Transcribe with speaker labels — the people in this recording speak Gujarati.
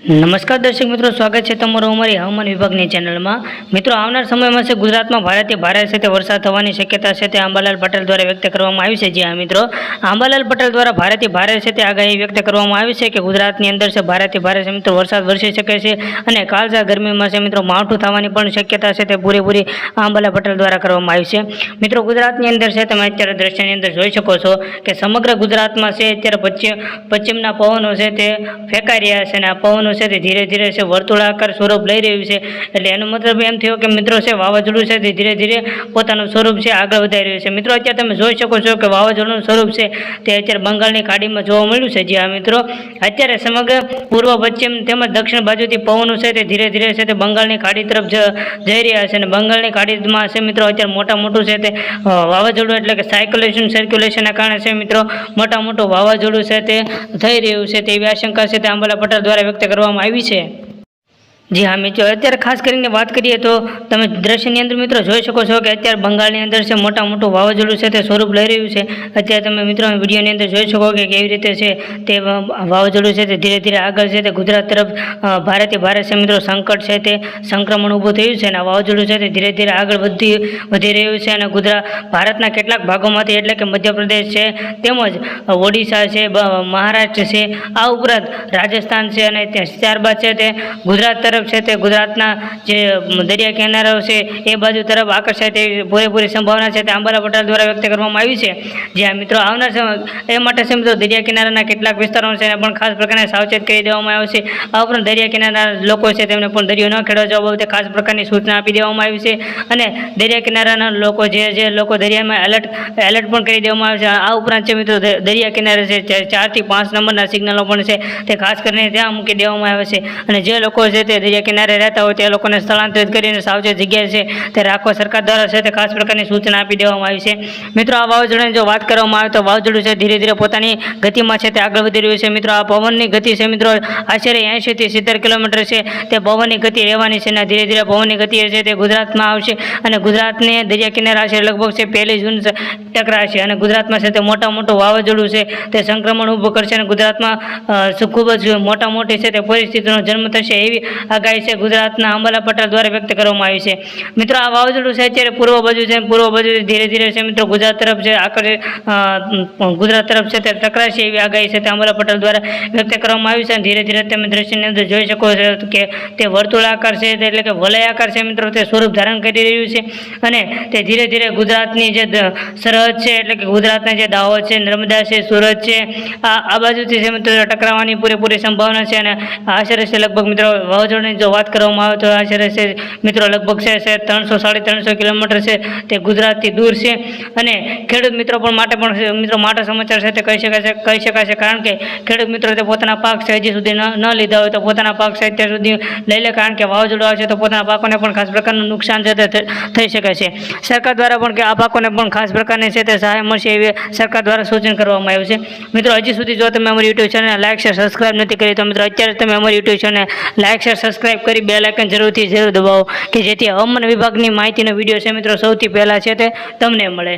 Speaker 1: नमस्कार दर्शक मित्रों, स्वागत है तमाરું અમારી હવામાન વિભાગની ચેનલમાં। મિત્રો, આવનાર સમયમાં છે ગુજરાતમાં ભારેથી ભારે સાથે વરસાદ થવાની શક્યતા છે તે આંબાલાલ પટેલ દ્વારા વ્યક્ત કરવામાં આવી છે। જી હા મિત્રો, આંબાલાલ પટેલ દ્વારા ભારેથી ભારે છે તે આગાહી વ્યક્ત કરવામાં આવી છે કે ગુજરાતની અંદર છે ભારેથી ભારે છે મિત્રો વરસાદ વરસી શકે છે અને કાળઝાળ ગરમીમાં છે મિત્રો માવઠું થવાની પણ શક્યતા છે તે પૂરેપૂરી આંબાલાલ પટેલ દ્વારા કરવામાં આવી છે। મિત્રો, ગુજરાતની અંદર છે તમે અત્યારે દ્રશ્યની અંદર જોઈ શકો છો કે સમગ્ર ગુજરાતમાં છે અત્યારે પશ્ચિમના પવનો છે તે ફેંકાઈ રહ્યા છે અને આ પવનો છે તે ધીરે ધીરે છે વર્તુળાકાર સ્વરૂપ લઈ રહ્યું છે। એટલે એનો મતલબ એમ થયો કે મિત્રો છે વાવાઝોડું છે તે ધીરે ધીરે પોતાનું સ્વરૂપ છે આગળ વધારી રહ્યું છે। મિત્રો, અત્યારે તમે જોઈ શકો છો કે વાવાઝોડુંનું સ્વરૂપ છે તે અત્યારે બંગાળની ખાડીમાં જોવા મળ્યું છે। જી હા મિત્રો, અત્યારે સમગ્ર પૂર્વ પશ્ચિમ તેમજ દક્ષિણ બાજુથી પવનો છે તે ધીરે ધીરે છે તે બંગાળની ખાડી તરફ જઈ રહ્યા છે અને બંગાળની ખાડીમાં છે મિત્રો અત્યારે મોટું છે તે વાવાઝોડું એટલે કે સર્ક્યુલેશનના કારણે છે મિત્રો મોટું વાવાઝોડું છે તે થઈ રહ્યું છે તેવી આશંકા છે તે આંબાલાલ પટેલ દ્વારા વ્યક્ત કરવામાં આવી છે। જી હા મિત્રો, અત્યારે ખાસ કરીને વાત કરીએ તો તમે દ્રશ્યની અંદર મિત્રો જોઈ શકો છો કે અત્યારે બંગાળની અંદર છે મોટું વાવાઝોડું છે તે સ્વરૂપ લઈ રહ્યું છે। અત્યારે તમે મિત્રો વિડીયોની અંદર જોઈ શકો કે કેવી રીતે છે તે વાવાઝોડું છે તે ધીરે ધીરે આગળ છે તે ગુજરાત તરફ ભારેથી ભારે છે મિત્રો સંકટ છે તે સંક્રમણ ઊભું થયું છે અને આ વાવાઝોડું છે તે ધીરે ધીરે આગળ વધી રહ્યું છે અને ભારતના કેટલાક ભાગોમાંથી એટલે કે મધ્યપ્રદેશ છે તેમજ ઓડિશા છે, મહારાષ્ટ્ર છે, આ ઉપરાંત રાજસ્થાન છે અને ત્યારબાદ છે તે ગુજરાત તરફ છે તે ગુજરાતના જે દરિયા કિનારાઓ છે એ બાજુ તરફ આકર્ષાય તેવી પૂરેપૂરી સંભાવના છે તે આંબાલાલ પટેલ દ્વારા વ્યક્ત કરવામાં આવી છે। જ્યાં મિત્રો આવનાર એ માટે છે મિત્રો દરિયા કિનારાના કેટલાક વિસ્તારો છે એને પણ ખાસ પ્રકારની સાવચેત કરી દેવામાં આવે છે। આ ઉપરાંત દરિયા કિનારાના લોકો છે તેમને પણ દરિયો ન ખેડવા જવા બાબતે ખાસ પ્રકારની સૂચના આપી દેવામાં આવી છે અને દરિયા કિનારાના લોકો જે લોકો દરિયામાં એલર્ટ પણ કરી દેવામાં આવે છે। આ ઉપરાંત છે મિત્રો દરિયા કિનારે છે 4 થી 5 નંબરના સિગ્નલો પણ છે તે ખાસ કરીને ત્યાં મૂકી દેવામાં આવે છે અને જે લોકો છે તે દરિયા કિનારે રહેતા હોય તે લોકોને સ્થળાંતરિત કરીને સાવચેત જગ્યાએ છે તે રાખવા સરકાર દ્વારા છે તે ખાસ પ્રકારની સૂચના આપી દેવામાં આવી છે। મિત્રો, આ વાવાઝોડાની જો વાત કરવામાં આવે તો વાવાઝોડું છે ધીરે ધીરે પોતાની ગતિમાં છે તે આગળ વધી રહ્યું છે। મિત્રો, આ પવનની ગતિ છે મિત્રો આશરે 80 થી 70 કિલોમીટર છે તે પવનની ગતિ રહેવાની છે અને ધીરે ધીરે પવનની ગતિ છે તે ગુજરાતમાં આવશે અને ગુજરાતને દરિયા કિનારે આશરે લગભગ છે 1 જૂન ટકરાશે અને ગુજરાતમાં છે તે મોટું વાવાઝોડું છે તે સંક્રમણ ઊભું કરશે અને ગુજરાતમાં ખૂબ જ મોટી છે તે પરિસ્થિતિનો જન્મ થશે એવી આગાહી છે ગુજરાતના આંબાલાલ પટેલ દ્વારા વ્યક્ત કરવામાં આવી છે। મિત્રો, આ વાવાઝોડું છે અત્યારે પૂર્વ બાજુથી ધીરે ધીરે છે મિત્રો ગુજરાત તરફ છે તે ટકરાશે એવી આગાહી છે તે આંબાલાલ પટેલ દ્વારા વ્યક્ત કરવામાં આવી છે અને ધીરે ધીરે તમે દ્રશ્યની અંદર જોઈ શકો છો કે તે વર્તુળાકાર છે એટલે કે વલયાકાર છે મિત્રો તે સ્વરૂપ ધારણ કરી રહ્યું છે અને તે ધીરે ધીરે ગુજરાતની જે સરહદ છે એટલે કે ગુજરાતના જે દાહોદ છે, નર્મદા છે, સુરત છે, આ બાજુથી છે મિત્રો ટકરાવાની પૂરેપૂરી સંભાવના છે અને આશરે છે લગભગ મિત્રો વાવાઝોડાની જો વાત કરવામાં આવે તો આશરે છે મિત્રો લગભગ છે 300-350 કિલોમીટર છે તે ગુજરાતથી દૂર છે અને ખેડૂત મિત્રો પણ માટે સમાચાર છે તે કહી શકાશે કારણ કે ખેડૂત મિત્રો તે પોતાના પાક છે હજી સુધી ન લીધા હોય તો પોતાના પાક છે અત્યાર સુધી લઈ લે કારણ કે વાવાઝોડું આવશે તો પોતાના પાકોને પણ ખાસ પ્રકારનું નુકસાન છે તે થઈ શકે છે। સરકાર દ્વારા પણ કે આ પાકોને પણ ખાસ પ્રકારની છે તે સહાય મળશે એવી સરકાર દ્વારા સૂચન કરવામાં આવ્યું છે। મિત્રો, હજી સુધી જો તમે અમારી યુટ્યુબ ચેનલને લાઇક શેર સબસ્ક્રાઇબ નથી કરી તો મિત્રો અત્યારે તમે અમારી યુટ્યુબ ચેનલને લાઇક શેર સબસ્ક્રાઇબ કરી બેલ આઇકન જરૂર દબાવો કે જેથી હવામાન વિભાગની માહિતીનો વિડીયો છે મિત્રો સૌથી પહેલાં છે તે તમને મળે।